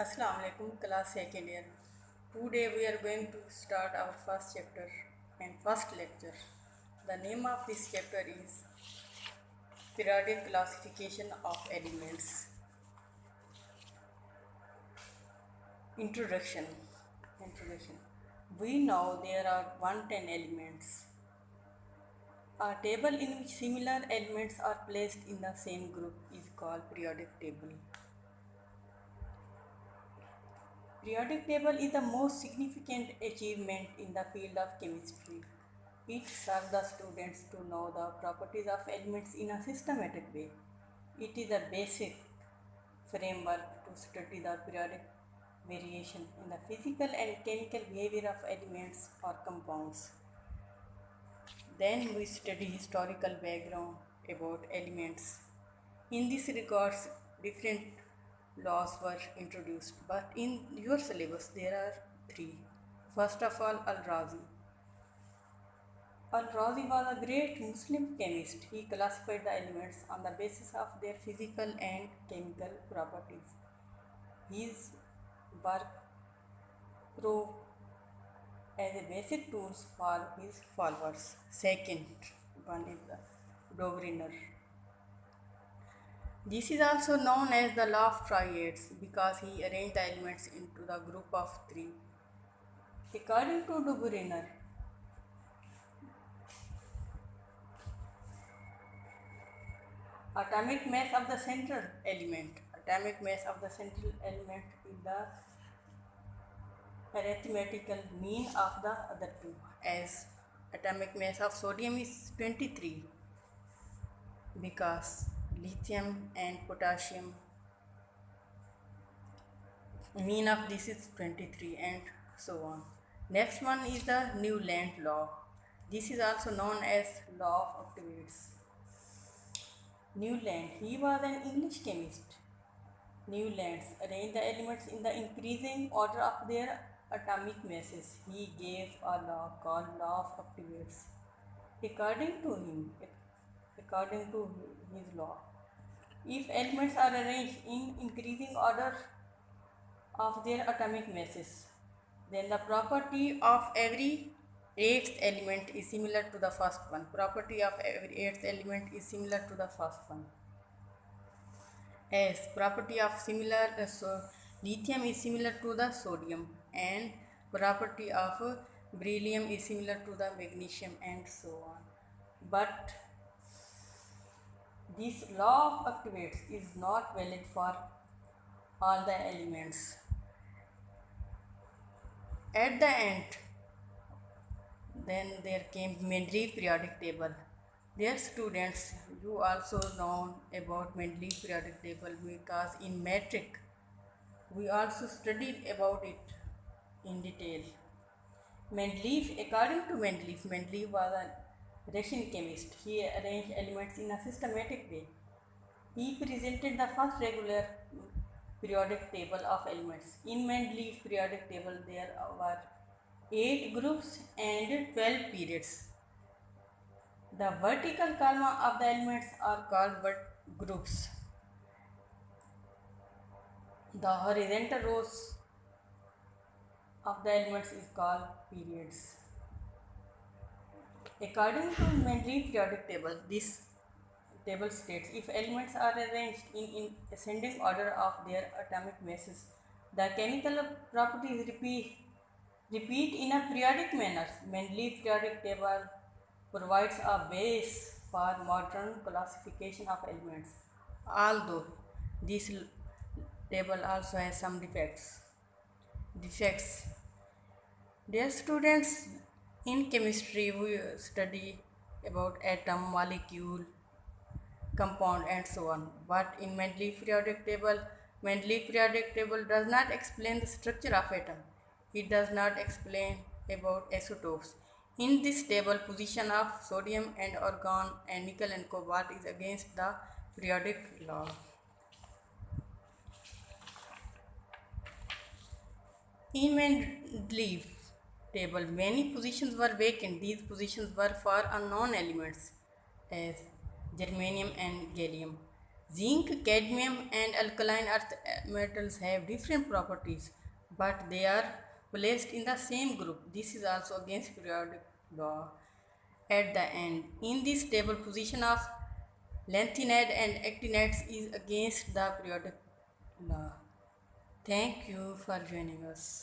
Assalamu alaikum, class second year. Today we are going to start our first chapter and first lecture. The name of this chapter is Periodic Classification of Elements. Introduction. Introduction. We know there are 110 elements. A table in which similar elements are placed in the same group is called periodic table. Periodic table is the most significant achievement in the field of chemistry. It serves the students to know the properties of elements in a systematic way. It is a basic framework to study the periodic variation in the physical and chemical behavior of elements or compounds. Then we study historical background about elements. In this regards, different laws were introduced, but in your syllabus there are three. First of all, Al-Razi. Al-Razi was a great Muslim chemist. He classified the elements on the basis of their physical and chemical properties. His work proved as a basic tools for his followers. Second one is the Brogrener. This is also known as the law of triads because he arranged the elements into the group of three. According to Brogrener, atomic mass of the central element is the arithmetical mean of the other two, as atomic mass of sodium is 23 because lithium and potassium mean of this is 23 and so on. Next one is the Newland law. This is also known as law of octaves. Newland, he was an English chemist. Newlands arranged the elements in the increasing order of their atomic masses. He gave a law called law of octaves. According to his law, if elements are arranged in increasing order of their atomic masses, then the property of every eighth element is similar to the first one. Property of every eighth element is similar to the first one. As property of lithium is similar to the sodium, and property of beryllium is similar to the magnesium, and so on. But this law of octaves is not valid for all the elements. At the end, then there came Mendeleev periodic table. Dear students, you also know about Mendeleev periodic table because in metric we also studied about it in detail. According to Mendeleev was a Russian chemist. He arranged elements in a systematic way. He presented the first regular periodic table of elements. In Mendeleev periodic table there were 8 groups and 12 periods. The vertical column of the elements are called groups. The horizontal rows of the elements is called periods. According to Mendeleev periodic table, this table states if elements are arranged in ascending order of their atomic masses, the chemical properties repeat in a periodic manner. Mendeleev periodic table provides a base for modern classification of elements, although this table also has some defects. Dear students, in chemistry we study about atom, molecule, compound and so on. But in Mendeleev periodic table does not explain the structure of atom. It does not explain about isotopes. In this table, position of sodium and argon and nickel and cobalt is against the periodic law. In Mendeleev table, many positions were vacant. These positions were for unknown elements as germanium and gallium. Zinc, cadmium, and alkaline earth metals have different properties, but they are placed in the same group. This is also against periodic law. At the end, in this table, position of lanthanide and actinides is against the periodic law. Thank you for joining us.